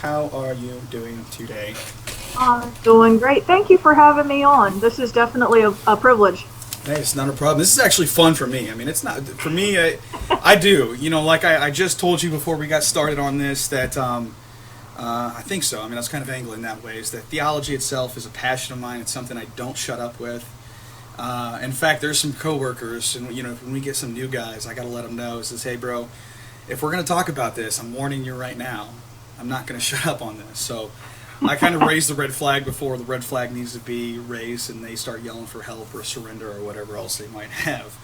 How are you doing today? Doing great. Thank you for having me on. This is definitely a privilege. Hey, it's not a problem. This is actually fun for me. I mean, it's not for me. I do. Like I just told you before we got started on this that I think so. I mean, I was kind of angling that way. Is that theology itself is a passion of mine. It's something I don't shut up with. In fact, there's some coworkers, and when we get some new guys, I got to let them know. It says, hey, bro, if we're going to talk about this, I'm warning you right now. I'm not going to shut up on this. So I kind of raise the red flag before the red flag needs to be raised, and they start yelling for help or surrender or whatever else they might have.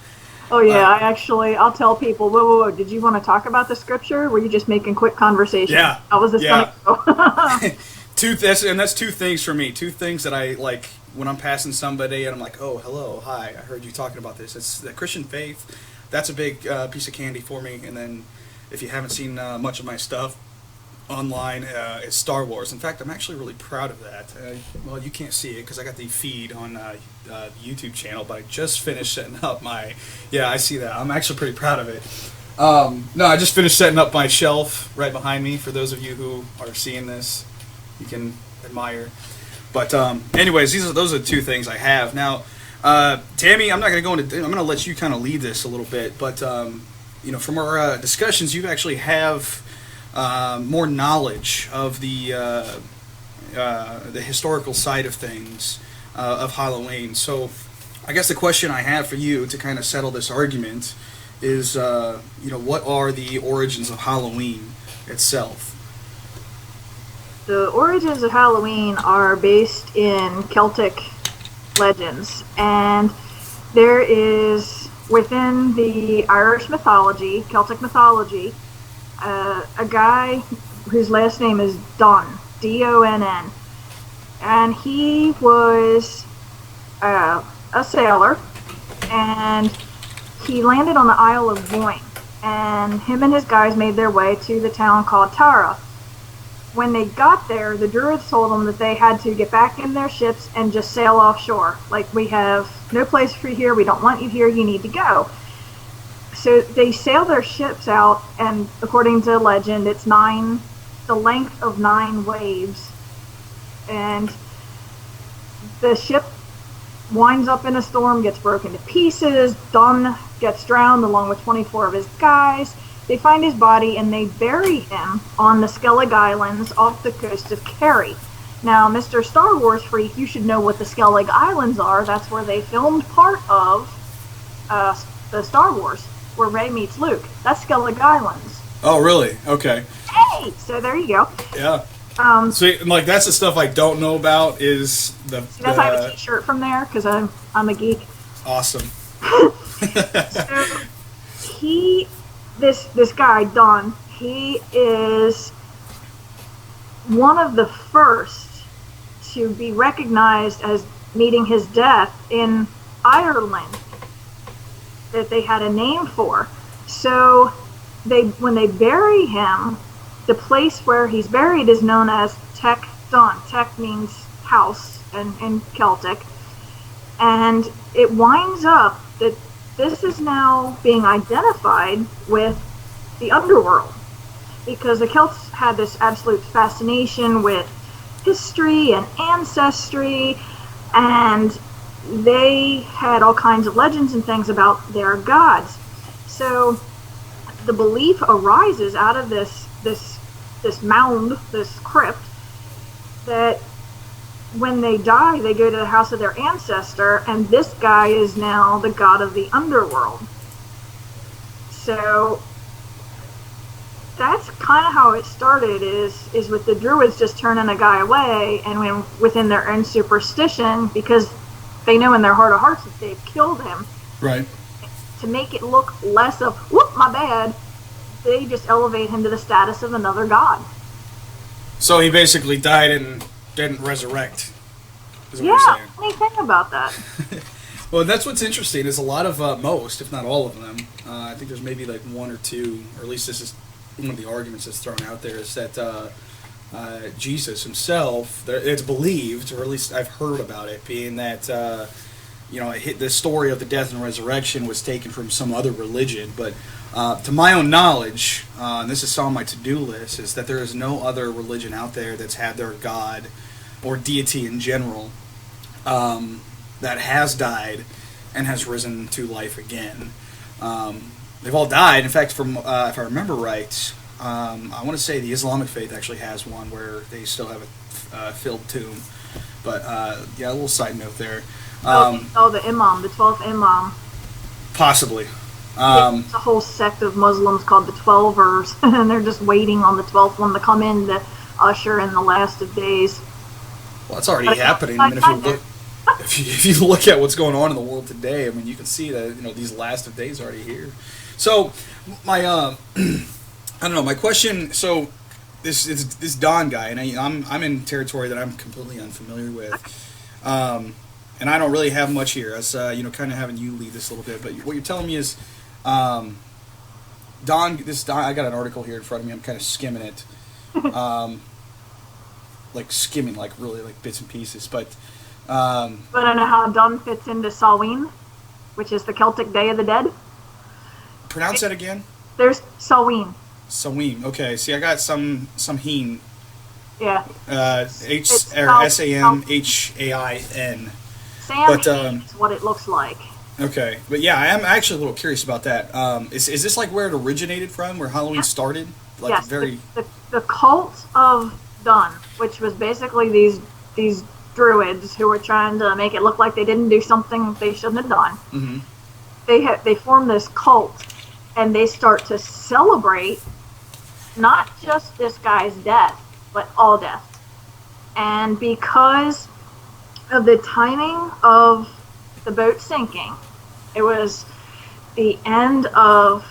Oh yeah, Uh, I'll tell people, whoa, did you want to talk about the scripture? Or were you just making quick conversation? yeah, How was this yeah. going to go? That's two things for me. Two things that I like when I'm passing somebody and I'm like, oh, hello, hi, I heard you talking about this. It's the Christian faith. That's a big piece of candy for me. And then if you haven't seen much of my stuff online, it's Star Wars. In fact, I'm actually really proud of that. Well, you can't see it because I got the feed on the YouTube channel, but I just finished setting up my. Yeah, I see that. I'm actually pretty proud of it. No, I just finished setting up my shelf right behind me. For those of you who are seeing this, you can admire. But anyways, those are the two things I have now. Tammy, I'm not going to go into. I'm going to let you kind of lead this a little bit, but from our discussions, you actually have more knowledge of the historical side of things of Halloween. So, I guess the question I have for you to kind of settle this argument is, what are the origins of Halloween itself? The origins of Halloween are based in Celtic legends, and there is within the Irish mythology, Celtic mythology, a guy whose last name is Donn, Donn, and he was a sailor, and he landed on the Isle of Voin, and him and his guys made their way to the town called Tara. When they got there, the Druids told them that they had to get back in their ships and just sail offshore. Like, we have no place for you here, we don't want you here, you need to go. So they sail their ships out, and according to legend, it's the length of 9 waves. And the ship winds up in a storm, gets broken to pieces. Donn gets drowned along with 24 of his guys. They find his body and they bury him on the Skellig Islands off the coast of Kerry. Now, Mr. Star Wars freak, you should know what the Skellig Islands are. That's where they filmed part of the Star Wars, where Rey meets Luke. That's Skellig Islands. Oh, really? Okay. Hey! So there you go. Yeah. So, like, that's the stuff I don't know about is the... See, that's why I have a t-shirt from there, because I'm a geek. Awesome. So, this guy, Donn, he is one of the first to be recognized as meeting his death in Ireland, that they had a name for. So when they bury him, the place where he's buried is known as Tech Donn. Tech means house in Celtic. And it winds up that this is now being identified with the underworld, because the Celts had this absolute fascination with history and ancestry, and they had all kinds of legends and things about their gods. So the belief arises out of this mound, this crypt, that when they die, they go to the house of their ancestor, and this guy is now the god of the underworld. So that's kind of how it started, is with the Druids just turning a guy away, and within their own superstition, because they know in their heart of hearts that they've killed him. Right. To make it look less of, whoop, my bad, they just elevate him to the status of another god. So he basically died and didn't resurrect. Is what Yeah, you're saying. funny thing about that. Well, that's what's interesting is a lot of most, if not all of them. I think there's maybe like one or two, or at least this is one of the arguments that's thrown out there, is that Jesus himself, it's believed, or at least I've heard about it, being that the story of the death and resurrection was taken from some other religion, but To my own knowledge, and this is on my to-do list, is that there is no other religion out there that's had their god or deity in general that has died and has risen to life again. They've all died. In fact, from if I remember right, I want to say the Islamic faith actually has one where they still have a filled tomb. But yeah, a little side note there. The Imam, the 12th Imam. Possibly. It's a whole sect of Muslims called the Twelvers, and they're just waiting on the 12th one to come in to usher in the last of days. Well, it's already happening. I mean, if you look at what's going on in the world today, I mean, you can see that these last of days are already here. So my I don't know. My question. So this Don guy, and I'm in territory that I'm completely unfamiliar with. And I don't really have much here. As kind of having you lead this a little bit, but what you're telling me is, Don. I got an article here in front of me. I'm kind of skimming it, like really like bits and pieces. But I don't know how Don fits into Samhain, which is the Celtic Day of the Dead. Pronounce that again. There's Samhain. Samhain. Okay. See, I got some Samhain. Yeah. SAMHAIN. Samhain is what it looks like. Okay, but yeah, I am actually a little curious about that. Is this like where it originated from, where Halloween started? Like yes, very the cult of Dun, which was basically these druids who were trying to make it look like they didn't do something they shouldn't have done. Mm-hmm. They form this cult, and they start to celebrate not just this guy's death, but all death. And because of the timing of the boat sinking, it was the end of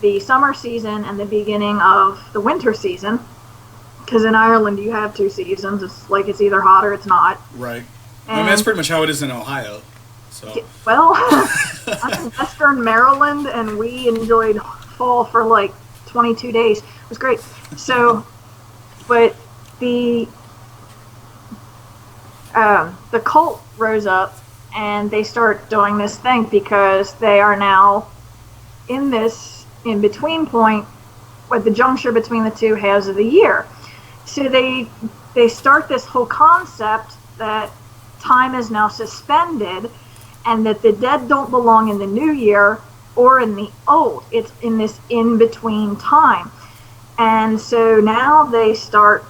the summer season and the beginning of the winter season, because in Ireland you have 2 seasons. It's either hot or it's not. Right. I mean, that's pretty much how it is in Ohio. So. Well, I'm in Western Maryland, and we enjoyed fall for like 22 days. It was great. So, but the cult rose up, and they start doing this thing because they are now in this in-between point with the juncture between the 2 halves of the year. So they start this whole concept that time is now suspended, and that the dead don't belong in the new year or in the old. It's in this in-between time. And so now they start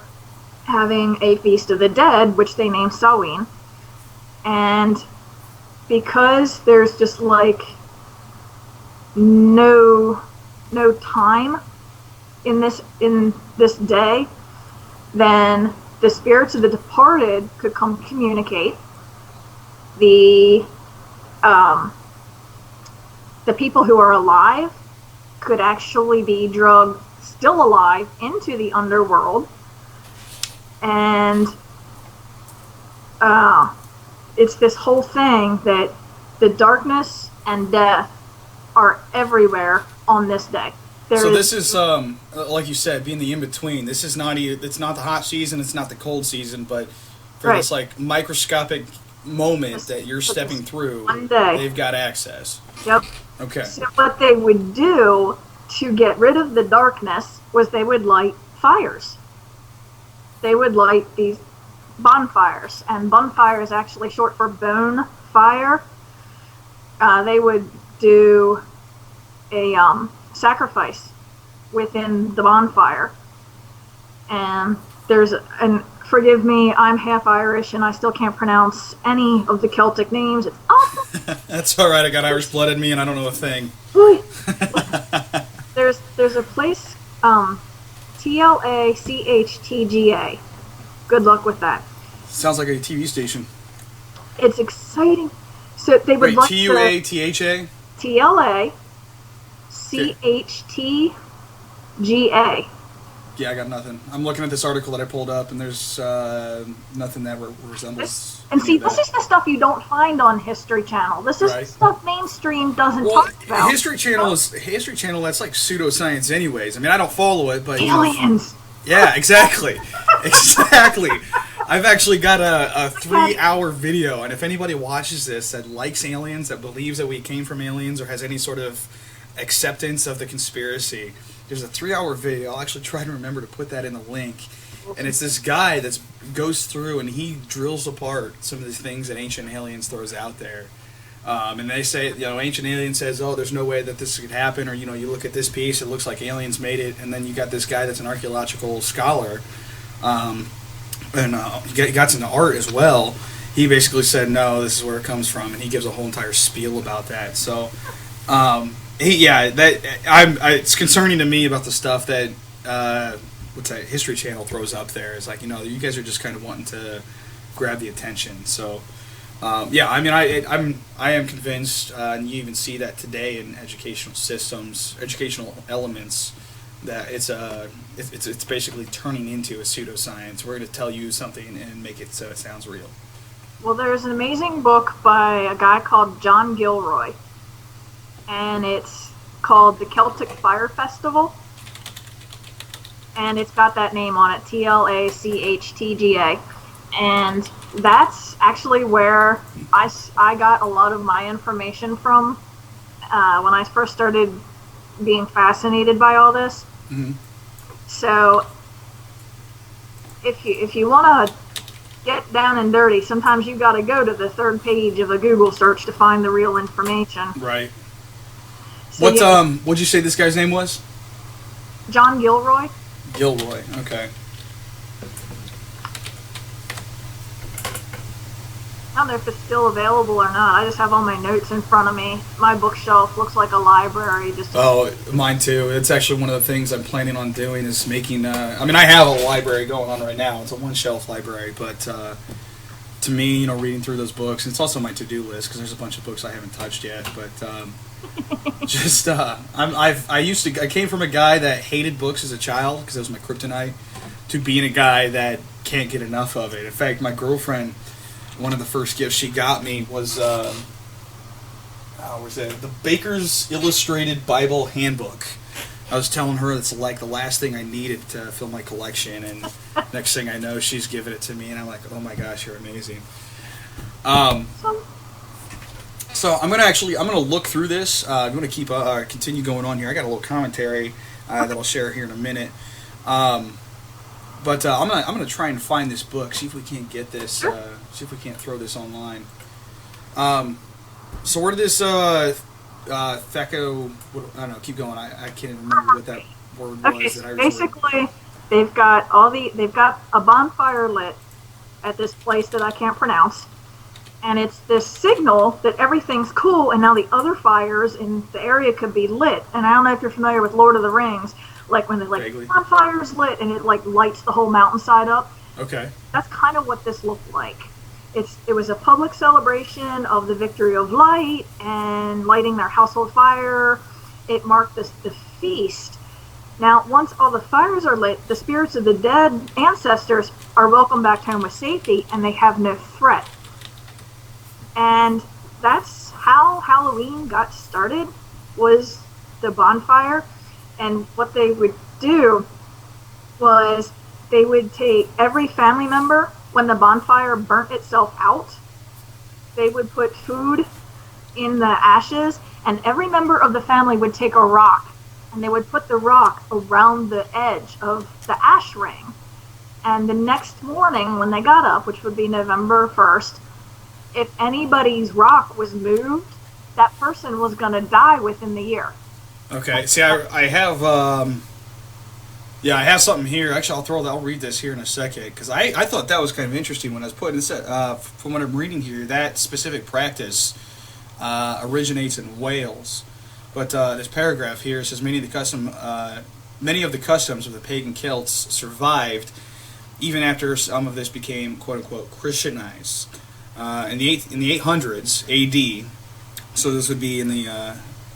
having a Feast of the Dead, which they name Samhain. And because there's just like no time in this day, then the spirits of the departed could come communicate. The people who are alive could actually be drugged still alive into the underworld, and it's this whole thing that the darkness and death are everywhere on this day. This is like you said, being the in-between. This is not it's not the hot season, it's not the cold season, but for this like microscopic moment that you're stepping through, they've got access. Yep. Okay. So what they would do to get rid of the darkness was they would light fires. They would light these bonfires, and bonfire is actually short for bone fire. They would do a sacrifice within the bonfire, and and forgive me, I'm half Irish and I still can't pronounce any of the Celtic names. It's awful. That's all right. I got Irish blood in me, and I don't know a thing. There's a place, TLACHTGA. Good luck with that. Sounds like a TV station. It's exciting. So they would like TUATHA? TLACHTGA. Yeah, I got nothing. I'm looking at this article that I pulled up, and there's nothing that resembles. And see, this is the stuff you don't find on History Channel. This is the stuff mainstream doesn't talk about. History Channel. That's like pseudoscience, anyways. I mean, I don't follow it, but aliens. Yeah, exactly, exactly. I've actually got a 3-hour video, and if anybody watches this that likes aliens, that believes that we came from aliens, or has any sort of acceptance of the conspiracy. There's a 3-hour video. I'll actually try to remember to put that in the link. And it's this guy that goes through and he drills apart some of these things that Ancient Aliens throws out there. And they say, Ancient Alien says, oh, there's no way that this could happen. Or, you look at this piece, it looks like aliens made it. And then you got this guy that's an archaeological scholar. And he got into art as well. He basically said, no, this is where it comes from. And he gives a whole entire spiel about that. So, it's concerning to me about the stuff that History Channel throws up there. It's like, you guys are just kind of wanting to grab the attention. So, I am convinced, and you even see that today in educational systems, educational elements, that it's basically turning into a pseudoscience. We're going to tell you something and make it so it sounds real. Well, there's an amazing book by a guy called John Gilroy, and it's called The Celtic Fire Festival, and it's got that name on it, TLACHTGA, and that's actually where I got a lot of my information from when I first started being fascinated by all this. Mm-hmm. So if you want to get down and dirty, sometimes you got to go to the third page of a Google search to find the real information. Right. So what'd you say this guy's name was? John Gilroy. Gilroy. Okay. I don't know if it's still available or not. I just have all my notes in front of me. My bookshelf looks like a library. Mine too. It's actually one of the things I'm planning on doing is making... I have a library going on right now. It's a one-shelf library, but to me, reading through those books, and it's also my to-do list because there's a bunch of books I haven't touched yet, but I came from a guy that hated books as a child because it was my kryptonite to being a guy that can't get enough of it. In fact, my girlfriend... One of the first gifts she got me was the Baker's Illustrated Bible Handbook. I was telling her it's like the last thing I needed to fill my collection, and next thing I know, she's giving it to me, and I'm like, oh my gosh, you're amazing. So I'm gonna look through this. I'm gonna continue going on here. I got a little commentary that I'll share here in a minute. But I'm gonna try and find this book. See if we can't get this. See if we can't throw this online. So where did this Theco? I don't know. Keep going. I can't remember what that word was. Okay, so basically, they've got a bonfire lit at this place that I can't pronounce, and it's this signal that everything's cool, and now the other fires in the area could be lit. And I don't know if you're familiar with Lord of the Rings. Like when the bonfire's lit and it lights the whole mountainside up. Okay. That's kind of what this looked like. It was a public celebration of the victory of light and lighting their household fire. It marked the feast. Now, once all the fires are lit, the spirits of the dead ancestors are welcomed back home with safety, and they have no threat. And that's how Halloween got started, was the bonfire. And what they would do was they would take every family member, when the bonfire burnt itself out, they would put food in the ashes, and every member of the family would take a rock, and they would put the rock around the edge of the ash ring. And the next morning when they got up, which would be November 1st, if anybody's rock was moved, that person was going to die within the year. Okay. See, I have I have something here. Actually, I'll read this here in a second because I thought that was kind of interesting when I was putting this. From what I'm reading here, that specific practice originates in Wales, but this paragraph here says many of the customs of the pagan Celts survived even after some of this became quote unquote Christianized. In the 800s A.D. So this would be in the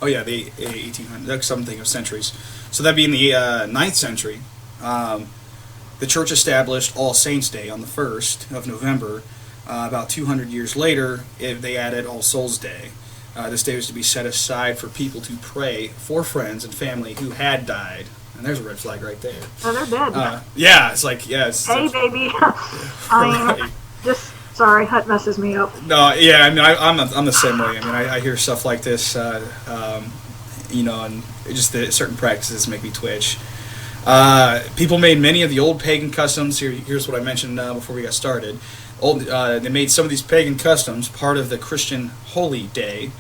the 1800s. That's something of centuries. So that'd be in the 9th century. The church established All Saints' Day on the 1st of November. About 200 years later, they added All Souls' Day. This day was to be set aside for people to pray for friends and family who had died. And there's a red flag right there. Oh, they're dead. It's like, yes. Hey, baby. Sorry, that messes me up. No, yeah, I mean, I'm the same way. I mean, I hear stuff like this, and just the certain practices make me twitch. People made many of the old pagan customs. Here's what I mentioned before we got started. They made some of these pagan customs part of the Christian holy day.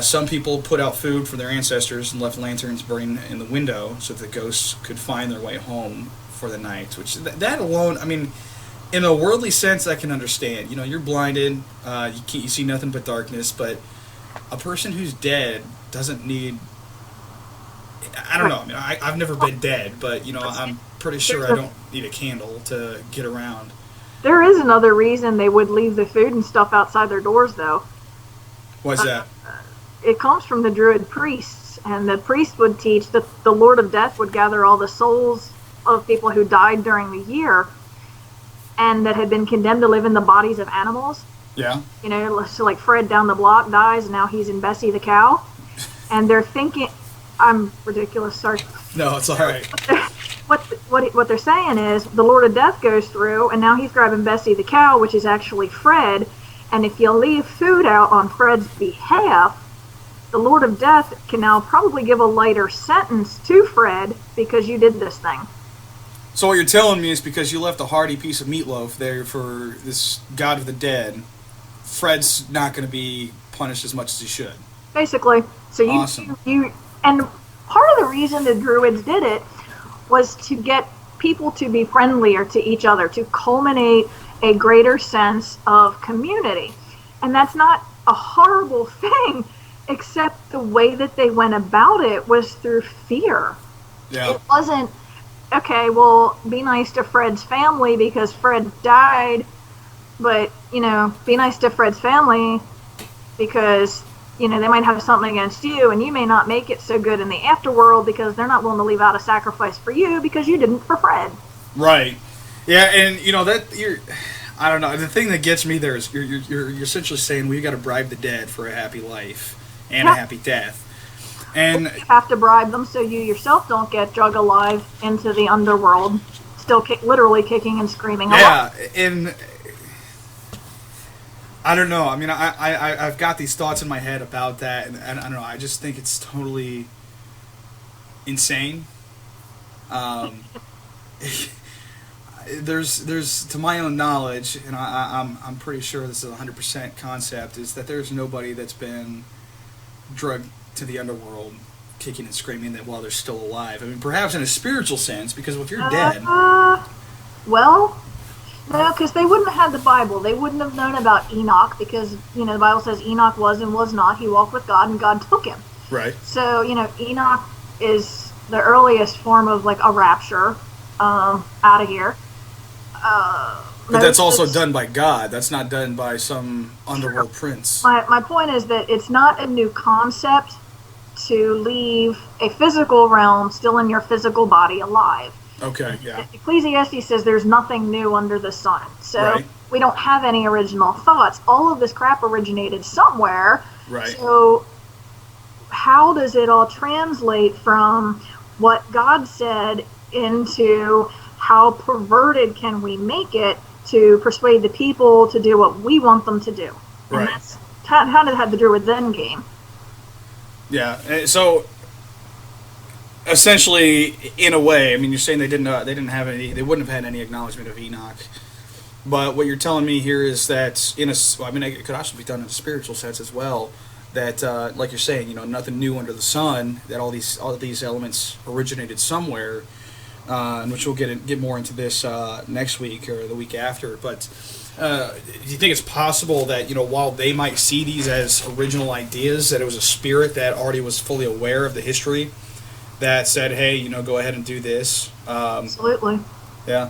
Some people put out food for their ancestors and left lanterns burning in the window so that the ghosts could find their way home for the night. Which that alone, I mean, in a worldly sense, I can understand. You're blinded, you see nothing but darkness. But a person who's dead doesn't need. I don't know. I mean, I've never been dead, but I'm pretty sure I don't need a candle to get around. There is another reason they would leave the food and stuff outside their doors, though. What's that? It comes from the Druid priests, and the priest would teach that the Lord of Death would gather all the souls of people who died during the year and that had been condemned to live in the bodies of animals. Yeah. So like Fred down the block dies, and now he's in Bessie the cow. And they're thinking, I'm ridiculous, sorry. No, it's all right. What they're saying is the Lord of Death goes through, and now he's grabbing Bessie the cow, which is actually Fred. And if you leave food out on Fred's behalf, the Lord of Death can now probably give a lighter sentence to Fred because you did this thing. So what you're telling me is because you left a hearty piece of meatloaf there for this god of the dead, Fred's not going to be punished as much as he should. Basically. So awesome. And part of the reason the Druids did it was to get people to be friendlier to each other, to culminate a greater sense of community. And that's not a horrible thing, except the way that they went about it was through fear. Yeah. It wasn't, okay, well, be nice to Fred's family because Fred died, but, be nice to Fred's family because, they might have something against you, and you may not make it so good in the afterworld because they're not willing to leave out a sacrifice for you because you didn't for Fred. Right. Yeah, and I don't know. The thing that gets me there is you're essentially saying we got to bribe the dead for a happy life and a happy death, and you have to bribe them so you yourself don't get drug alive into the underworld, still literally kicking and screaming. Yeah, and I don't know. I mean, I've got these thoughts in my head about that, and I don't know. I just think it's totally insane. There's to my own knowledge, and I'm pretty sure this is a 100% concept, is that there's nobody that's been drugged to the underworld kicking and screaming that while they're still alive. I mean, perhaps in a spiritual sense, because if you're dead... Well, no, because they wouldn't have had the Bible. They wouldn't have known about Enoch because, the Bible says Enoch was and was not. He walked with God and God took him. Right. So, Enoch is the earliest form of, like, a rapture out of here. But that's also done by God. That's not done by some underworld prince. My point is that it's not a new concept to leave a physical realm still in your physical body alive. Okay, yeah. Ecclesiastes says there's nothing new under the sun. So right. We don't have any original thoughts. All of this crap originated somewhere. Right. So how does it all translate from what God said into how perverted can we make it to persuade the people to do what we want them to do? And right. That's how did it have the Druids end game? Yeah. So essentially, in a way, I mean, you're saying they wouldn't have had any acknowledgement of Enoch. But what you're telling me here is that it could also be done in a spiritual sense as well. That, like you're saying, nothing new under the sun. That all these elements originated somewhere. And which we'll get more into this next week or the week after. But do you think it's possible that while they might see these as original ideas, that it was a spirit that already was fully aware of the history, that said, "Hey, go ahead and do this." Absolutely. Yeah.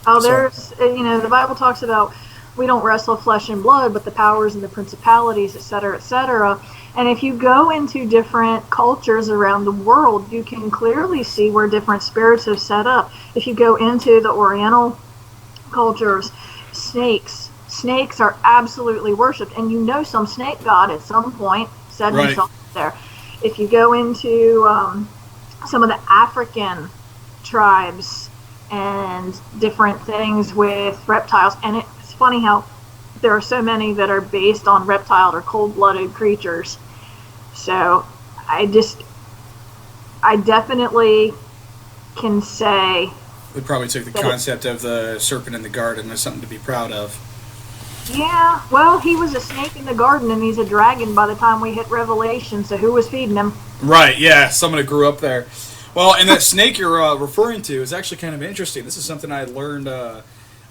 Oh, there's the Bible talks about we don't wrestle flesh and blood, but the powers and the principalities, etc., etc. And if you go into different cultures around the world, you can clearly see where different spirits have set up. If you go into the Oriental cultures, snakes are absolutely worshipped, and some snake god at some point said right. himself there. If you go into some of the African tribes and different things with reptiles, and it's funny how there are so many that are based on reptile or cold-blooded creatures. So I definitely can say. We probably took the concept of the serpent in the garden as something to be proud of. Yeah, well, he was a snake in the garden, and he's a dragon by the time we hit Revelation, so who was feeding him? Right, yeah, someone who grew up there. Well, and that snake you're referring to is actually kind of interesting. This is something I learned, I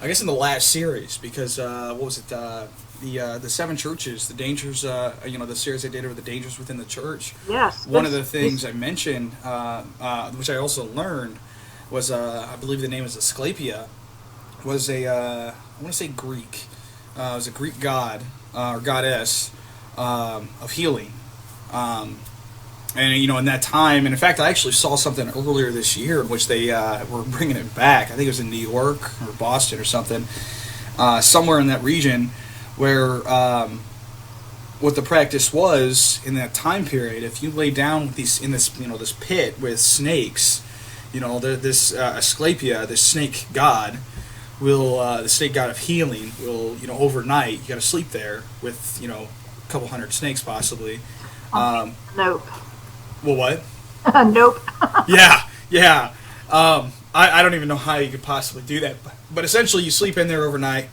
guess, in the last series, because, what was it, the seven churches, the dangers, the series I did over the dangers within the church. Yes. One of the things I mentioned, which I also learned, was, I believe the name is Asclepia, was I want to say Greek. It was a Greek god or goddess of healing, and in that time, and in fact, I actually saw something earlier this year in which they were bringing it back. I think it was in New York or Boston or something, somewhere in that region, where what the practice was in that time period. If you lay down with this pit with snakes, this Asclepia, this snake god. The snake god of healing will, overnight, you got to sleep there with, a couple hundred snakes possibly. Nope. Well, what? Nope. Yeah. I don't even know how you could possibly do that. But essentially, you sleep in there overnight,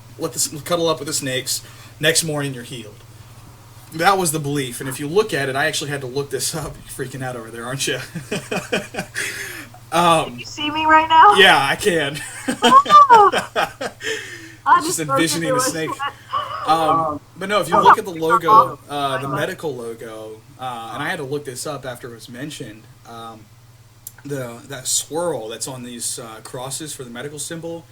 cuddle up with the snakes. Next morning, you're healed. That was the belief. And if you look at it, I actually had to look this up. You're freaking out over there, aren't you? Can you see me right now? Yeah, I can. I just envisioning a snake. But no, if you look at the logo, the medical logo, and I had to look this up after it was mentioned, that swirl that's on these crosses for the medical symbol,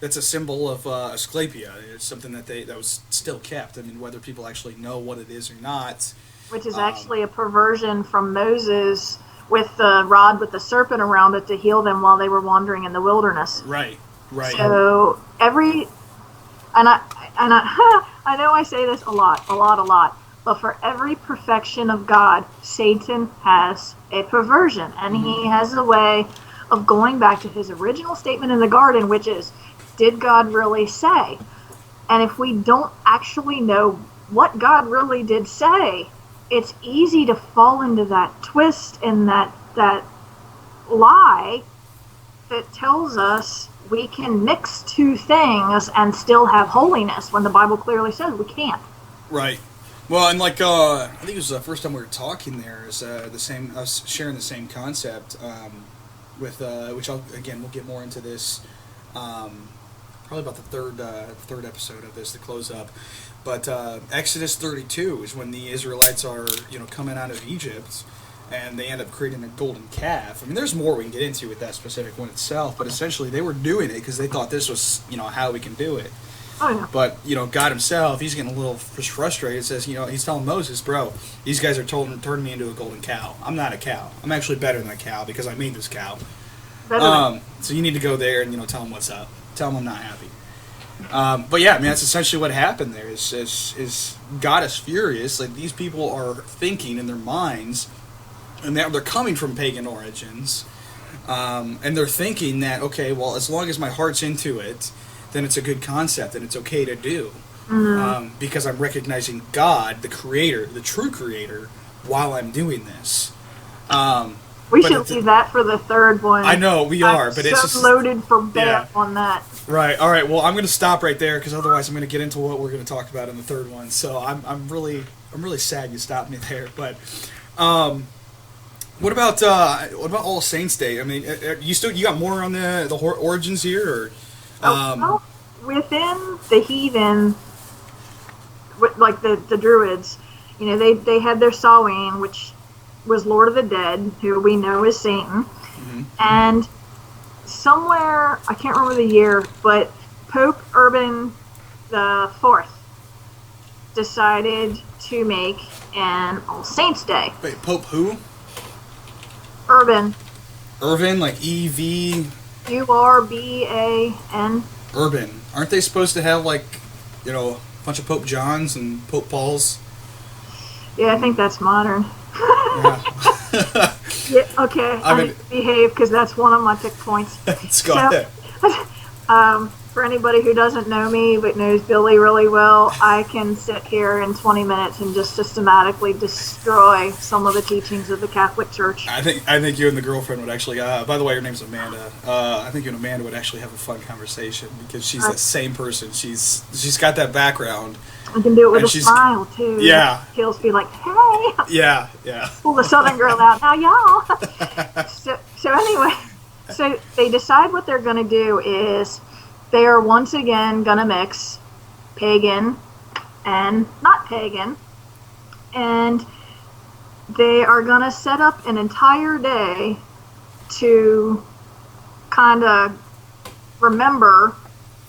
that's a symbol of Asclepia. It's something that was still kept. I mean, whether people actually know what it is or not. Which is actually a perversion from Moses with the rod with the serpent around it to heal them while they were wandering in the wilderness. Right. So I know I say this a lot, but for every perfection of God, Satan has a perversion, and he has a way of going back to his original statement in the garden, which is, did God really say? And if we don't actually know what God really did say, it's easy to fall into that twist and that lie that tells us we can mix two things and still have holiness when the Bible clearly says we can't. Right. Well, and I think it was the first time we were talking there is us sharing the same concept with which we'll get more into this probably about the third episode of this to close up. But Exodus 32 is when the Israelites are coming out of Egypt, and they end up creating a golden calf. I mean, there's more we can get into with that specific one itself, but essentially they were doing it because they thought this was how we can do it. Oh, yeah. But God himself, he's getting a little frustrated. Says he's telling Moses, bro, these guys are turning me into a golden cow. I'm not a cow. I'm actually better than a cow because I made this cow. So you need to go there and tell them what's up. Tell them I'm not happy. But yeah, I mean, that's essentially what happened there. Is God is furious. Like, these people are thinking in their minds, and they're coming from pagan origins, and they're thinking that, okay, well, as long as my heart's into it, then it's a good concept and it's okay to do, because I'm recognizing God, the Creator, the true Creator, while I'm doing this. We should leave that for the third one. I know we are, but it's just loaded for bear on that. Right. All right. Well, I'm going to stop right there because otherwise I'm going to get into what we're going to talk about in the third one. So I'm really sad you stopped me there. But what about All Saints Day? I mean, you got more on the origins here, or? Well, within the heathen, like the Druids, they had their Samhain, which was Lord of the Dead, who we know is Satan, and somewhere, I can't remember the year, but Pope Urban IV decided to make an All Saints Day. Wait, Pope who? Urban. Urban, like E-V... U-R-B-A-N. Urban. Aren't they supposed to have, a bunch of Pope Johns and Pope Pauls? Yeah, I think that's modern. Yeah. Yeah, okay, I need to behave because that's one of my tick points. Let's go ahead. For anybody who doesn't know me but knows Billy really well, I can sit here in 20 minutes and just systematically destroy some of the teachings of the Catholic Church. I think you and the girlfriend would actually. By the way, her name's Amanda. I think you and Amanda would actually have a fun conversation because she's that same person. She's got that background. I can do it with a smile too. Yeah. He'll be like, "Hey." Yeah. Pull the Southern girl out now, y'all. So anyway, so they decide what they're going to do is they are once again going to mix pagan and not pagan, and they are going to set up an entire day to kind of remember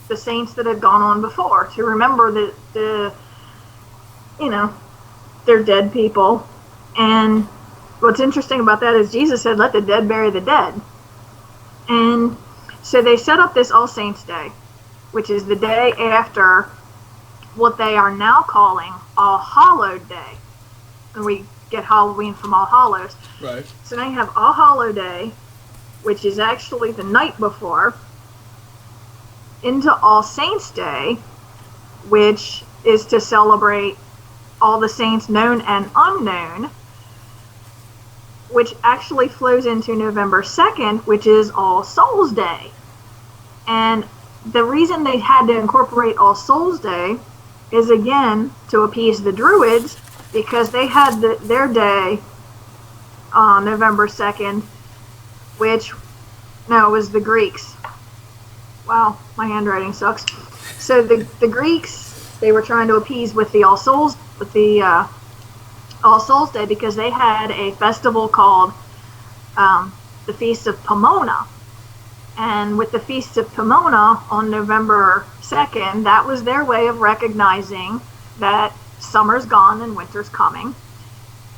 the saints that had gone on before, to remember the they're dead people. And what's interesting about that is Jesus said, "Let the dead bury the dead." And so they set up this All Saints Day, which is the day after what they are now calling All Hallowed Day. And we get Halloween from All Hallows. Right. So now you have All Hallow Day, which is actually the night before, into All Saints Day, which is to celebrate all the saints known and unknown, which actually flows into November 2nd, which is All Souls Day. And the reason they had to incorporate All Souls Day is, again, to appease the Druids, because they had their day on November 2nd, which, no, it was the Greeks. Wow, my handwriting sucks. So the Greeks, they were trying to appease with the All Souls Day, because they had a festival called the Feast of Pomona. And with the Feast of Pomona on November 2nd, that was their way of recognizing that summer's gone and winter's coming.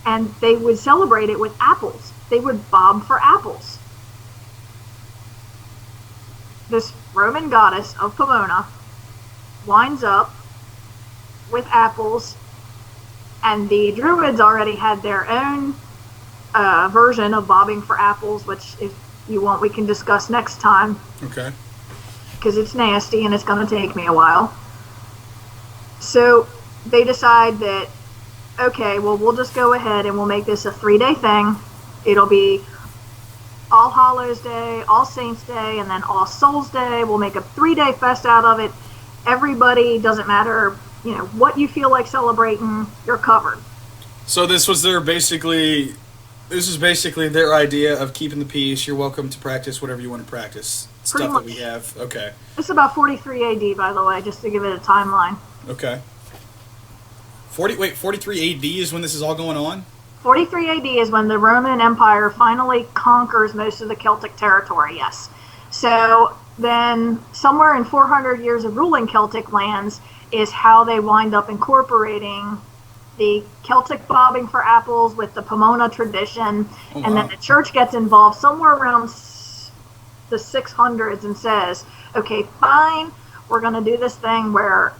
And they would celebrate it with apples. They would bob for apples. This Roman goddess of Pomona winds up with apples, and the Druids already had their own version of bobbing for apples, which, if you want, we can discuss next time. Okay. Because it's nasty and it's going to take me a while. So they decide that, okay, well, we'll just go ahead and we'll make this a 3-day thing. It'll be All Hallows Day, All Saints Day, and then All Souls Day. We'll make a 3-day fest out of it. Everybody, doesn't matter, what you feel like celebrating, you're covered. So this is basically their idea of keeping the peace. You're welcome to practice whatever you want to practice. Pretty Stuff much. that we have. Okay. It's about 43 AD, by the way, just to give it a timeline. Okay. 43 AD is when this is all going on? 43 AD is when the Roman Empire finally conquers most of the Celtic territory, yes. So then somewhere in 400 years of ruling Celtic lands is how they wind up incorporating the Celtic bobbing for apples with the Pomona tradition. Oh, and wow. then the church gets involved somewhere around the 600s and says, okay, fine, we're going to do this thing where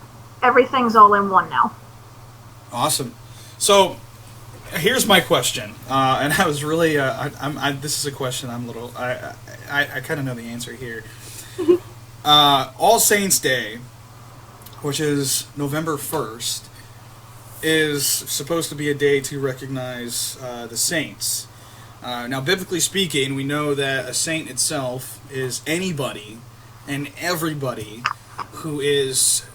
everything's all in one now. Awesome. So here's my question, and I was really, this is a question I'm a little, I kind of know the answer here. All Saints Day, which is November 1st, is supposed to be a day to recognize the saints. Now, biblically speaking, we know that a saint itself is anybody and everybody who is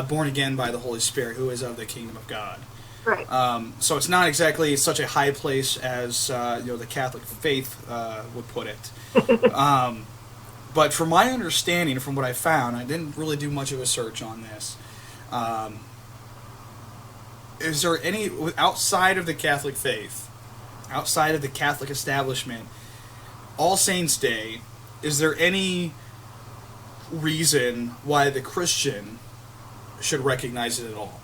born again by the Holy Spirit, who is of the kingdom of God. Right. So it's not exactly such a high place as the Catholic faith would put it. But from my understanding, from what I found, I didn't really do much of a search on this. Is there any, outside of the Catholic faith, outside of the Catholic establishment, All Saints Day, is there any reason why the Christian should recognize it at all?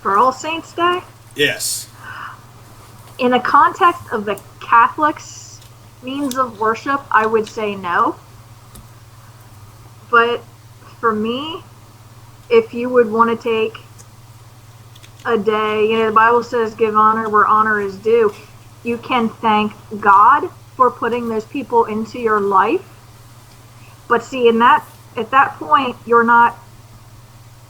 For All Saints Day? Yes. In the context of the Catholics' means of worship, I would say no. But for me, if you would want to take a day, the Bible says give honor where honor is due. You can thank God for putting those people into your life. But see, at that point, you're not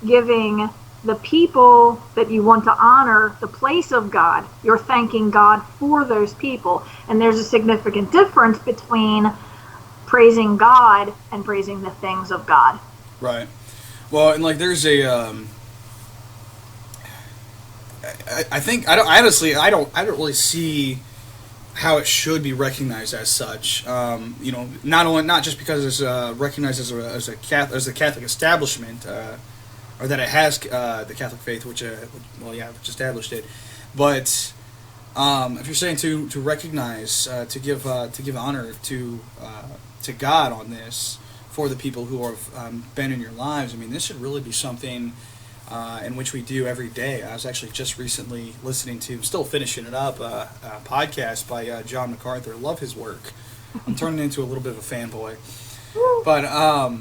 giving the people that you want to honor the place of God. You're thanking God for those people. And there's a significant difference between praising God and praising the things of God. Right. Well, and like there's a I think I don't really see how it should be recognized as such. Not just because it's recognized as a Catholic establishment, or that it has the Catholic faith, which established it. But if you're saying to recognize, to give honor to God on this for the people who have been in your lives, I mean, this should really be something in which we do every day. I was actually just recently listening to, still finishing it up, a podcast by John MacArthur. Love his work. I'm turning into a little bit of a fanboy. But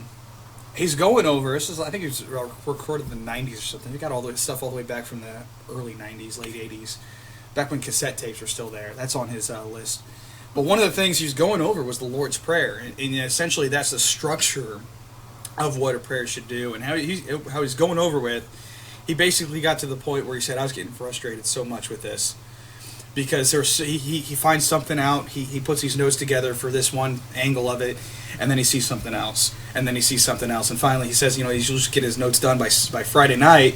he's going over, I think it was recorded in the 90s or something. He got all the stuff all the way back from the early 90s, late 80s, back when cassette tapes were still there. That's on his list. But one of the things he's going over was the Lord's Prayer. And essentially that's the structure of what a prayer should do, and how he's going over with. He basically got to the point where he said, I was getting frustrated so much with this, because he finds something out, he puts these notes together for this one angle of it, and then he sees something else, and then he sees something else, and finally he says, he's just get his notes done by Friday night,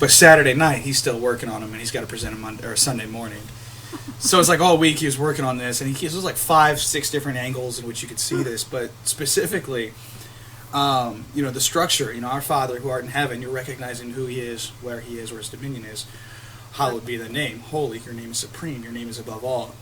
but Saturday night he's still working on them, and he's got to present them on Sunday morning. So it's like all week he was working on this, and there's like 5-6 different angles in which you could see this, but specifically, the structure, our Father who art in heaven, you're recognizing who he is, where his dominion is. Hallowed be thy name. Holy, your name is supreme, your name is above all.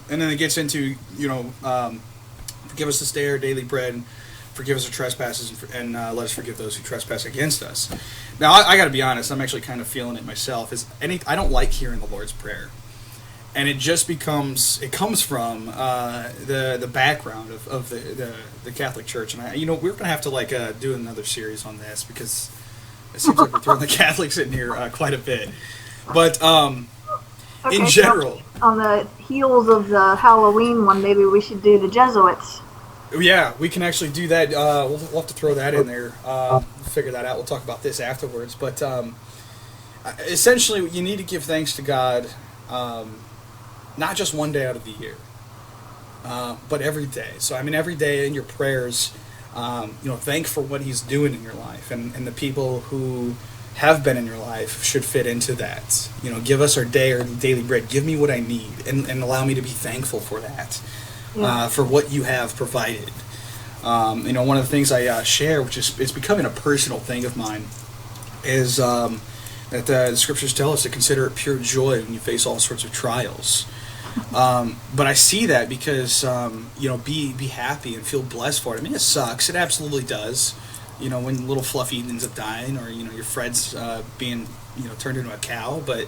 And then it gets into, forgive us this day our daily bread, and forgive us our trespasses, and let us forgive those who trespass against us. Now, I got to be honest, I'm actually kind of feeling it myself. I don't like hearing the Lord's Prayer. And it comes from the background of the Catholic Church. And we're going to have to do another series on this, because it seems like we're throwing the Catholics in here quite a bit. But in general, so on the heels of the Halloween one, maybe we should do the Jesuits. Yeah, we can actually do that. We'll have to throw that in there. Figure that out. We'll talk about this afterwards. But essentially, you need to give thanks to God. Not just one day out of the year, but every day. So, every day in your prayers, thank for what he's doing in your life. And the people who have been in your life should fit into that. Give us our daily bread. Give me what I need, and allow me to be thankful for that, for what you have provided. One of the things I share, which is it's becoming a personal thing of mine, is that the scriptures tell us to consider it pure joy when you face all sorts of trials. But I see that because, be happy and feel blessed for it. It sucks. It absolutely does. When little Fluffy ends up dying, or, your Fred's being, turned into a cow. But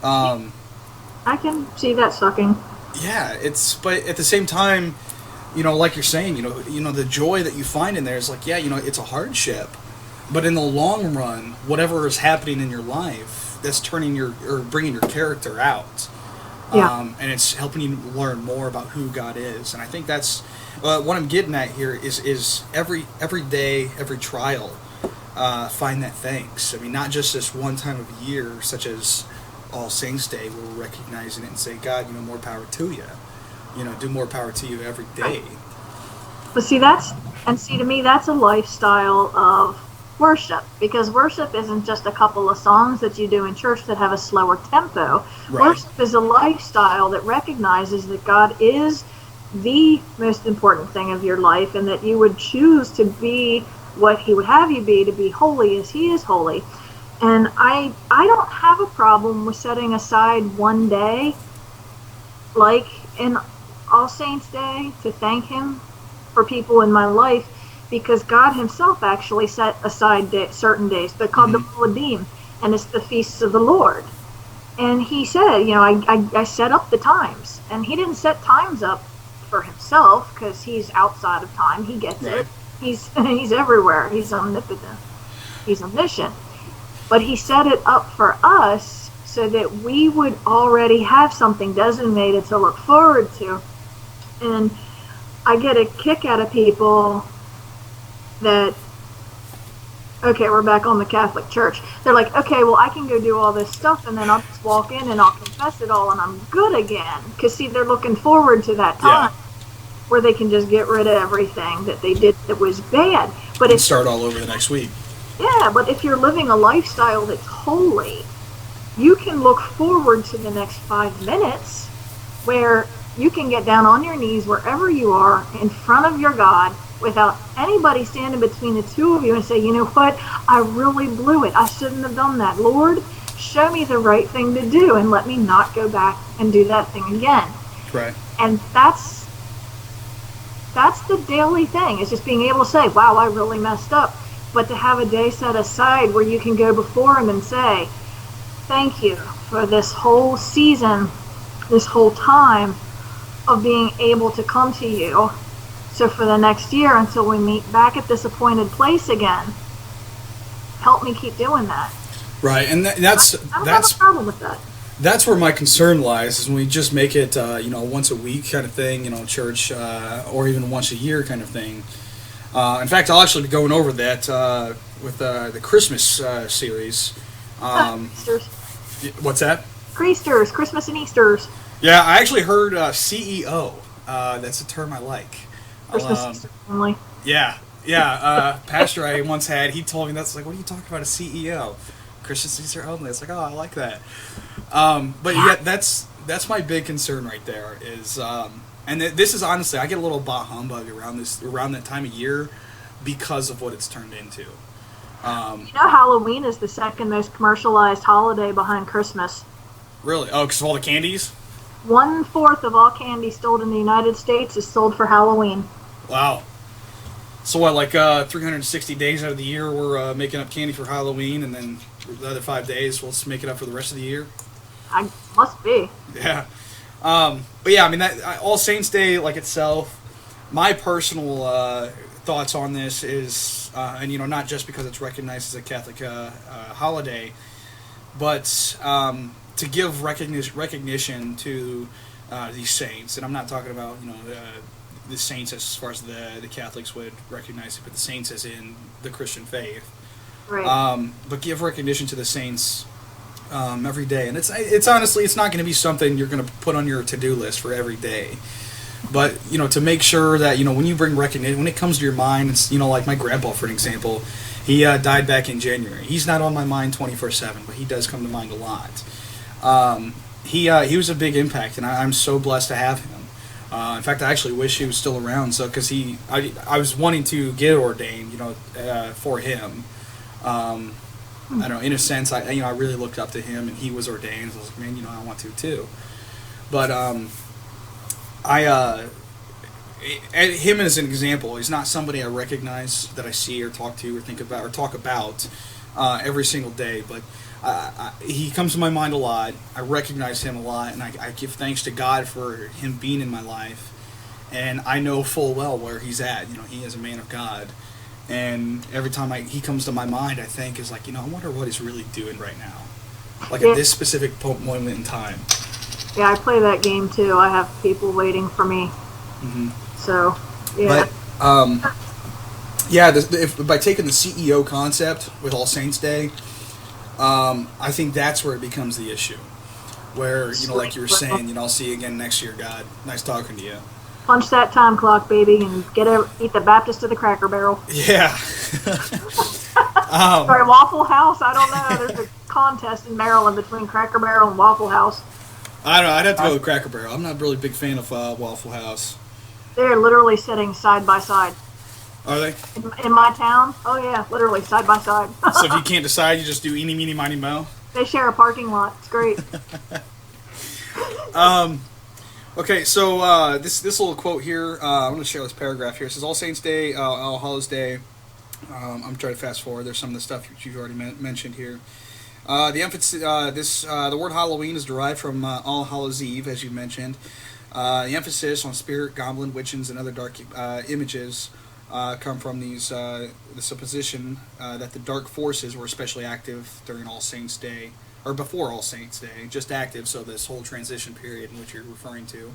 I can see that sucking. Yeah, but at the same time, like you're saying, the joy that you find in there is it's a hardship. But in the long run, whatever is happening in your life, that's bringing your character out. Yeah. And it's helping you learn more about who God is. And I think that's what I'm getting at here is every day, every trial, find that thanks. Not just this one time of year, such as All Saints Day, where we're recognizing it and say, God, more power to you. Do more power to you every day. But to me, that's a lifestyle of worship, because worship isn't just a couple of songs that you do in church that have a slower tempo. Right. Worship is a lifestyle that recognizes that God is the most important thing of your life, and that you would choose to be what he would have you be, to be holy as he is holy. And I don't have a problem with setting aside one day, like in All Saints Day, to thank him for people in my life, because God himself actually set aside certain days. They're called the Moedim, and it's the feasts of the Lord. And he said, I set up the times. And he didn't set times up for himself, because he's outside of time. He gets it. He's everywhere. He's omnipotent. He's omniscient. But he set it up for us so that we would already have something designated to look forward to And I get a kick out of people that, okay, we're back on the Catholic Church. They're like, okay, well, I can go do all this stuff, and then I'll just walk in and I'll confess it all, and I'm good again. Because, see, they're looking forward to that time where they can just get rid of everything that they did that was bad. But and start all over the next week. Yeah, but if you're living a lifestyle that's holy, you can look forward to the next 5 minutes where you can get down on your knees wherever you are in front of your God without anybody standing between the two of you and say, you know what, I really blew it. I shouldn't have done that. Lord, show me the right thing to do and let me not go back and do that thing again. Right. And that's the daily thing, is just being able to say, wow, I really messed up. But to have a day set aside where you can go before him and say, thank you for this whole season, this whole time of being able to come to you. So for the next year, until we meet back at this appointed place again, help me keep doing that. Right, and that's I don't have a problem with that. That's where my concern lies, is when we just make it, once a week kind of thing, church, or even once a year kind of thing. In fact, I'll actually be going over that with the Christmas series. Easters. What's that? Creasters, Christmas and Easters. Yeah, I actually heard CEO. That's a term I like. Christmas Easter only. Yeah. Pastor I once had, he told me, that's like, what are you talking about, a CEO? Christmas Easter only. It's like, oh, I like that. But yeah, that's my big concern right there is, and this is honestly, I get a little bah humbug around that time of year because of what it's turned into. Halloween is the second most commercialized holiday behind Christmas. Really? Oh, because of all the candies? 1/4 of all candy sold in the United States is sold for Halloween. Wow. So what, like 360 days out of the year we're making up candy for Halloween, and then the other 5 days we'll just make it up for the rest of the year? I must be. Yeah. But yeah, I mean, that All Saints Day, like itself, my personal thoughts on this is, and not just because it's recognized as a Catholic holiday, but to give recognition to these saints, and I'm not talking about the saints as far as the Catholics would recognize it, but the saints as in the Christian faith. Right. But give recognition to the saints every day, and it's honestly, it's not going to be something you're going to put on your to-do list for every day. But to make sure that when you bring recognition, when it comes to your mind, it's like my grandpa, for an example. He died back in January. He's not on my mind 24/7, but he does come to mind a lot. He was a big impact, and I'm so blessed to have him. In fact, I actually wish he was still around, so because I was wanting to get ordained, for him. I don't know, in a sense, I really looked up to him, and he was ordained. So I was like, man, I want to too. But him as an example, he's not somebody I recognize, that I see or talk to or think about or talk about every single day, but he comes to my mind a lot. I recognize him a lot, and I give thanks to God for him being in my life. And I know full well where he's at. He is a man of God. And every time he comes to my mind, I think is like, I wonder what he's really doing right now. Like at this specific moment in time. Yeah, I play that game too. I have people waiting for me. Mm-hmm. So, yeah. But, by taking the CEO concept with All Saints Day, I think that's where it becomes the issue. Where, like you were saying, I'll see you again next year, God. Nice talking to you. Punch that time clock, baby, and eat the Baptist of the Cracker Barrel. Yeah. Sorry, Waffle House? I don't know. There's a contest in Maryland between Cracker Barrel and Waffle House. I don't know. I'd have to go with Cracker Barrel. I'm not a really big fan of Waffle House. They're literally sitting side by side. Are they? In my town? Oh, yeah, literally side by side. So if you can't decide, you just do eeny, meeny, miny, mo? They share a parking lot. It's great. Okay, so this little quote here, I'm going to share this paragraph here. It says, All Saints Day, All Hallows Day. I'm trying to fast forward. There's some of the stuff you've already mentioned here. The emphasis, the word Halloween is derived from All Hallows Eve, as you mentioned. The emphasis on spirit, goblin, witches, and other dark images come from the supposition that the dark forces were especially active during All Saints Day, or before All Saints Day, just active, so this whole transition period in which you're referring to.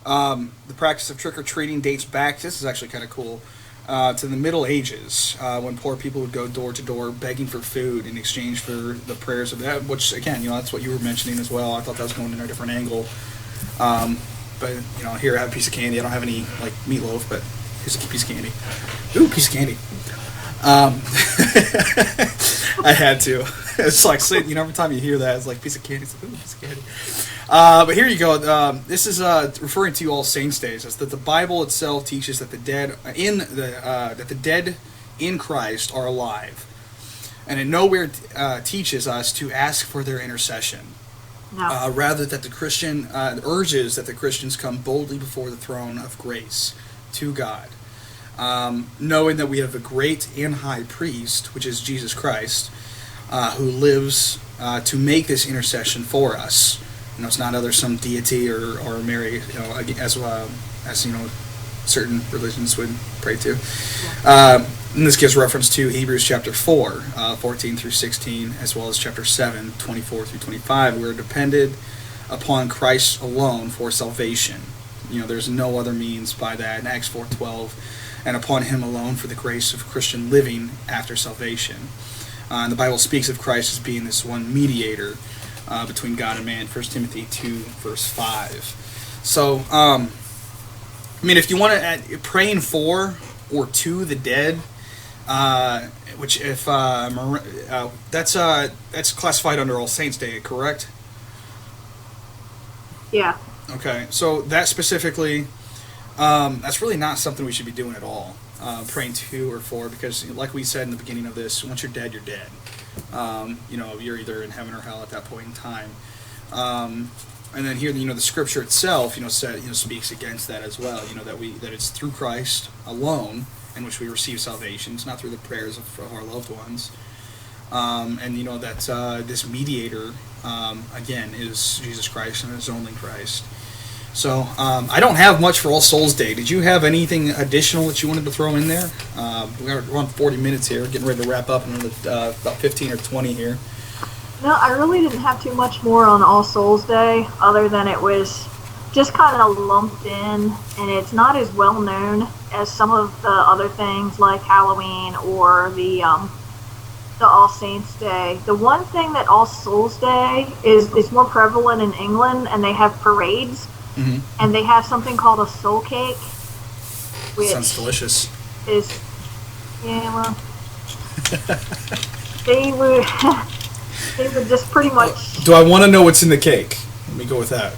The practice of trick-or-treating dates back, this is actually kind of cool, to the Middle Ages, when poor people would go door to door begging for food in exchange for the prayers of that, which, again, that's what you were mentioning as well. I thought that was going in a different angle. But, here I have a piece of candy. I don't have any, meatloaf, but here's a piece of candy. Ooh, piece of candy. I had to. It's like, every time you hear that, it's like piece of candy. It's like, ooh, piece of candy. But here you go. This is referring to All Saints' Days. It's that the Bible itself teaches that the dead in Christ are alive, and it nowhere teaches us to ask for their intercession. No. Rather, that the Christian urges that the Christians come boldly before the throne of grace to God, knowing that we have a great and high priest, which is Jesus Christ, who lives to make this intercession for us. It's not some deity or Mary, as certain religions would pray to. And this gives reference to Hebrews chapter 4, 14 through 16, as well as chapter 7, 24 through 25. We're dependent upon Christ alone for salvation. There's no other means by that. In Acts 4:12, and upon him alone for the grace of Christian living after salvation. And the Bible speaks of Christ as being this one mediator between God and man, 1 Timothy 2, verse 5. So, if you want to add praying for or to the dead, which if that's classified under All Saints' Day, correct? Yeah. Okay, so that specifically, that's really not something we should be doing at all. Praying to or for, because like we said in the beginning of this, once you're dead, you're dead. You're either in heaven or hell at that point in time. And then here, the Scripture itself, speaks against that as well. That it's through Christ alone in which we receive salvation. It's not through the prayers of our loved ones. And that this mediator, again, is Jesus Christ and His only Christ. So I don't have much for All Souls Day. Did you have anything additional that you wanted to throw in there? We're on 40 minutes here, getting ready to wrap up in about 15 or 20 here. No, I really didn't have too much more on All Souls Day, other than it was just kind of lumped in, and it's not as well known as some of the other things like Halloween or the All Saints Day. The one thing that All Souls Day is more prevalent in England, and they have parades. Mm-hmm. And they have something called a soul cake, which sounds delicious. They would just pretty much. Do I want to know what's in the cake? Let me go with that.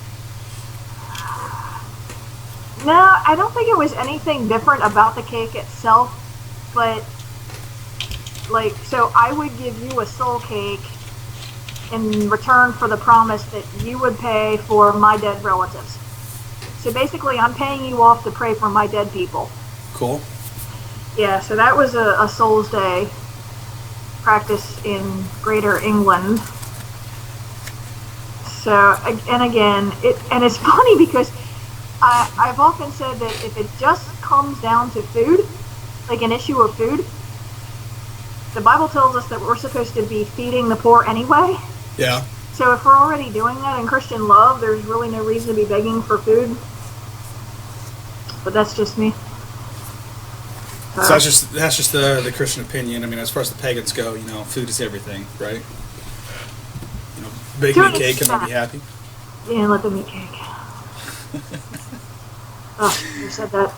No, I don't think it was anything different about the cake itself, but so I would give you a soul cake in return for the promise that you would pay for my dead relatives. So basically, I'm paying you off to pray for my dead people. Cool. Yeah, so that was a Souls Day practice in Greater England. So, and again, it's funny because I've often said that if it just comes down to food, like an issue of food, the Bible tells us that we're supposed to be feeding the poor anyway. Yeah. So if we're already doing that in Christian love, there's really no reason to be begging for food. But that's just me. So that's just the Christian opinion. As far as the pagans go, food is everything, right? Bake me cake and I'll be happy. Yeah, let them eat cake. Oh, you said that.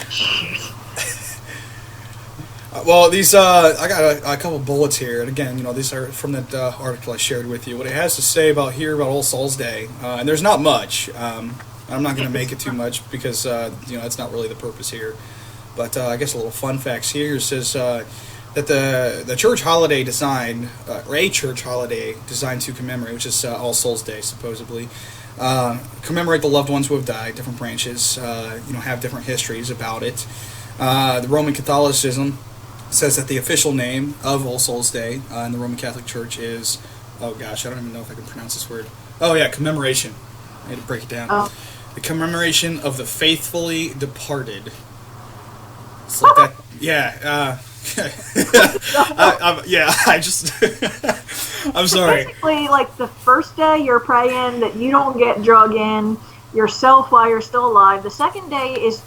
Shoot. Well, these I got a couple bullets here, and again, these are from that article I shared with you. What it has to say about All Souls Day, and there's not much. I'm not going to make it too much because that's not really the purpose here. But I guess a little fun facts here says that the church holiday designed, or a church holiday designed to commemorate, which is All Souls Day supposedly, commemorate the loved ones who have died. Different branches, have different histories about it. The Roman Catholicism says that the official name of All Souls Day in the Roman Catholic Church is, oh gosh, I don't even know if I can pronounce this word. Oh yeah, commemoration. I had to break it down. Oh. The commemoration of the faithfully departed. It's like that. Yeah. I'm sorry. Basically, like the first day you're praying that you don't get drug in yourself while you're still alive. The second day is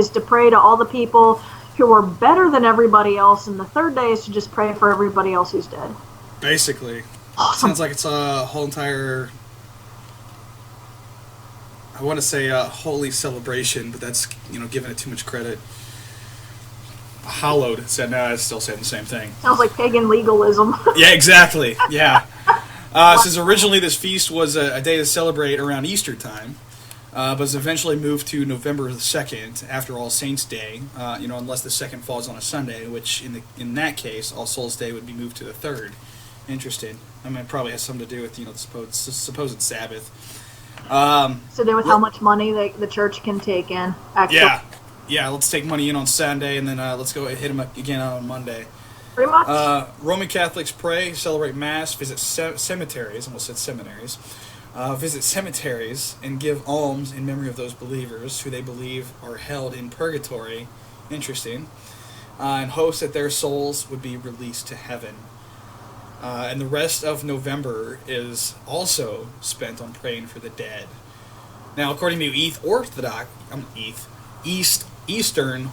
to pray to all the people who are better than everybody else, and the third day is to just pray for everybody else who's dead. Basically. Awesome. Sounds like it's a whole entire, I want to say a holy celebration, but that's, giving it too much credit. Hallowed said, no, it's still saying the same thing. Sounds like pagan legalism. Yeah, exactly. Yeah. Since originally this feast was a day to celebrate around Easter time, but was eventually moved to November the 2nd after All Saints' Day, unless the 2nd falls on a Sunday, which in that case, All Souls' Day would be moved to the 3rd. Interesting. I mean, it probably has something to do with, the supposed Sabbath. To do with how much money the church can take in. Actually. Yeah, let's take money in on Sunday, and then let's go hit them again on Monday. Pretty much. Roman Catholics pray, celebrate Mass, visit cemeteries, almost said seminaries, visit cemeteries, and give alms in memory of those believers who they believe are held in purgatory. Interesting. And hopes that their souls would be released to heaven. And the rest of November is also spent on praying for the dead. Now, according to Eastern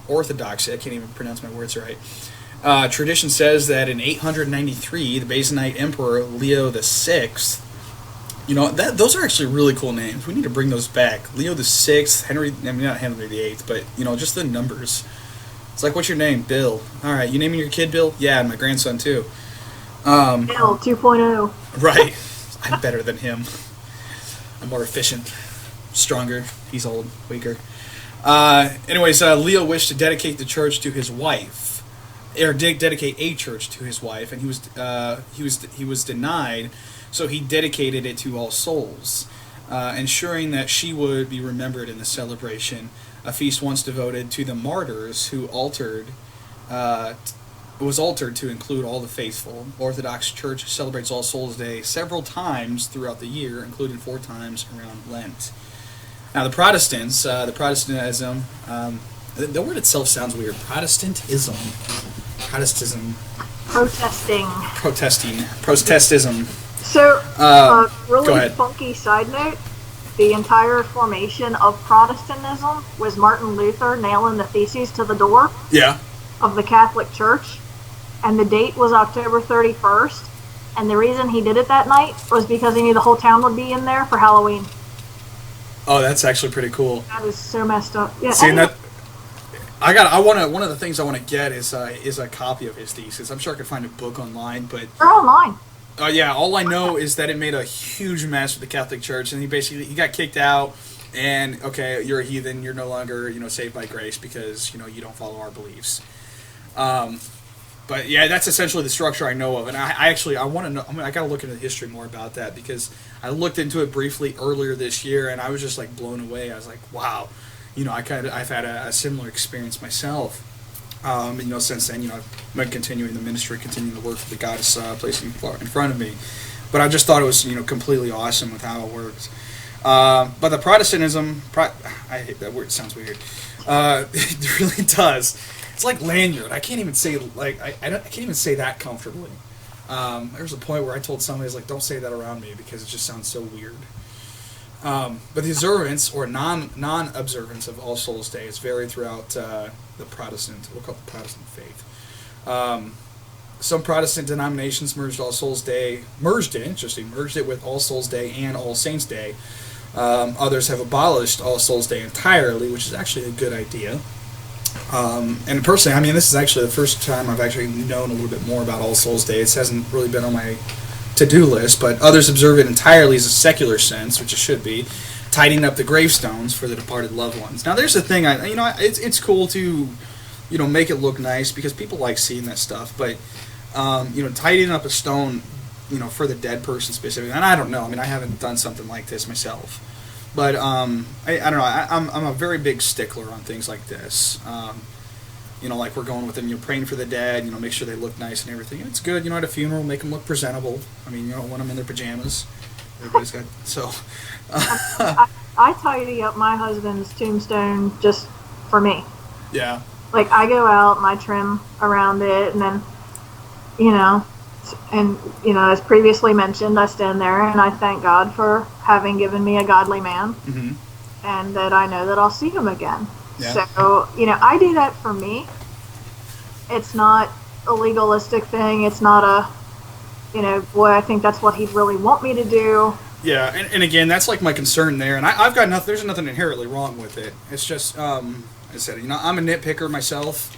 Orthodoxy, I can't even pronounce my words right, tradition says that in 893, the Byzantine Emperor Leo VI, those are actually really cool names. We need to bring those back. Leo VI, not Henry VIII, but, just the numbers. It's like, what's your name? Bill. All right, you naming your kid Bill? Yeah, and my grandson, too. Bill 2.0. Right. I'm better than him. I'm more efficient, stronger. He's old, weaker. Anyways, Leo wished to dedicate the church to his wife, or dedicate a church to his wife, and he was denied. So he dedicated it to All Souls, ensuring that she would be remembered in the celebration. A feast once devoted to the martyrs who was altered to include all the faithful. Orthodox Church celebrates All Souls Day several times throughout the year, including 4 times around Lent. Now, the Protestants, Protestantism, the word itself sounds weird. Protestantism. Protestantism. So, really funky side note, the entire formation of Protestantism was Martin Luther nailing the theses to the door of the Catholic Church, and the date was October 31st, and the reason he did it that night was because he knew the whole town would be in there for Halloween. Oh, that's actually pretty cool. That is so messed up. Yeah, see, one of the things I want to get is a copy of his thesis. I'm sure I could find a book online, but they're online. Yeah, all I know is that it made a huge mess with the Catholic Church, and he got kicked out. And okay, you're a heathen. You're no longer saved by grace because you don't follow our beliefs. But yeah, that's essentially the structure I know of, and I want to know. I got to look into the history more about that because I looked into it briefly earlier this year, and I was just like blown away. I was like, wow, I've had a similar experience myself. Since then, I've been continuing the ministry, continuing the work that God has placed in front of me. But I just thought it was completely awesome with how it works. But the Protestantism, I hate that word. It sounds weird. It really does. It's like lanyard. I can't even say I can't even say that comfortably. There was a point where I told somebody, I was like, don't say that around me because it just sounds so weird. But the observance or non-observance of All Souls Day is varied throughout the Protestant, we'll call it the Protestant faith. Some Protestant denominations merged All Souls Day, merged it with All Souls Day and All Saints Day. Others have abolished All Souls Day entirely, which is actually a good idea. And personally, this is actually the first time I've actually known a little bit more about All Souls Day. It hasn't really been on my to-do list, but others observe it entirely as a secular sense, which it should be, tidying up the gravestones for the departed loved ones. Now, there's the thing, it's cool to, make it look nice because people like seeing that stuff, but, tidying up a stone, for the dead person specifically, and I don't know, I haven't done something like this myself. But I don't know. I'm a very big stickler on things like this. Like we're going with them. You're praying for the dead. Make sure they look nice and everything. It's good. At a funeral, make them look presentable. You don't want them in their pajamas. Everybody's got so. I tidy up my husband's tombstone just for me. Yeah. Like I go out and I trim around it, and then, and as previously mentioned, I stand there and I thank God for having given me a godly man, and that I know that I'll see him again. Yeah. So I do that for me. It's not a legalistic thing. It's not a boy, I think that's what he'd really want me to do. Yeah, and again, that's like my concern there, and I've got nothing. There's nothing inherently wrong with it. It's just, I said, I'm a nitpicker myself.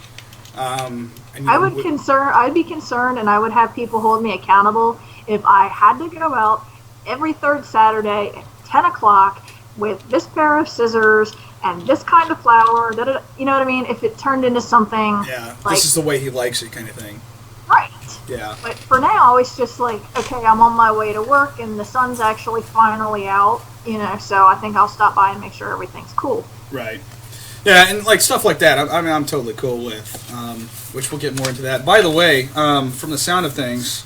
And, I'd be concerned, and I would have people hold me accountable if I had to go out every third Saturday at 10 o'clock with this pair of scissors and this kind of flour. You know what I mean? If it turned into something, this is the way he likes it, kind of thing. Right. Yeah. But for now, it's just like, okay, I'm on my way to work, and the sun's actually finally out, so I think I'll stop by and make sure everything's cool. Right. Yeah, and like stuff like that, I'm totally cool with, which we'll get more into that. By the way, from the sound of things,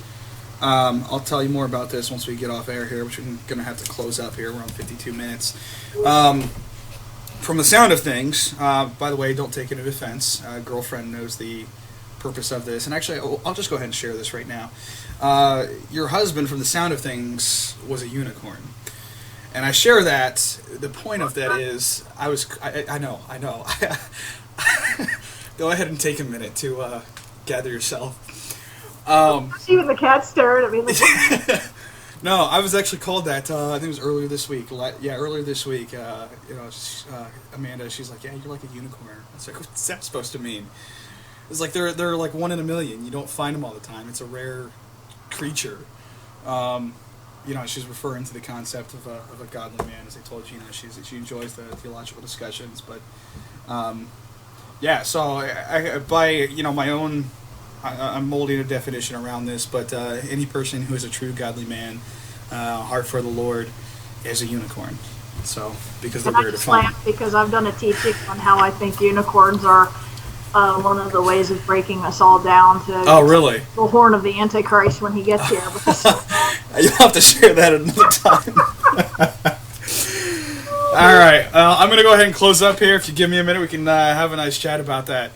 I'll tell you more about this once we get off air here, which we're going to have to close up here. We're on 52 minutes. From the sound of things, by the way, don't take it into offense. Girlfriend knows the purpose of this, and actually I'll just go ahead and share this right now. Your husband, from the sound of things, was a unicorn, and I share that. The point of that is I know go ahead and take a minute to gather yourself. Even the cat stared at me. No, I was actually called that. I think it was earlier this week. Earlier this week. Amanda, she's like, "Yeah, you're like a unicorn." I was like, "What's that supposed to mean?" It's like they're like one in a million. You don't find them all the time. It's a rare creature. She's referring to the concept of a godly man, as I told you. She enjoys the theological discussions, but So I by my own, I'm molding a definition around this. But any person who is a true godly man, heart for the Lord, is a unicorn. So because they're rare to find. Because I've done a teaching on how I think unicorns are. One of the ways of breaking us all down to really? The horn of the Antichrist when he gets here. You'll have to share that another time. All right. I'm going to go ahead and close up here. If you give me a minute, we can have a nice chat about that.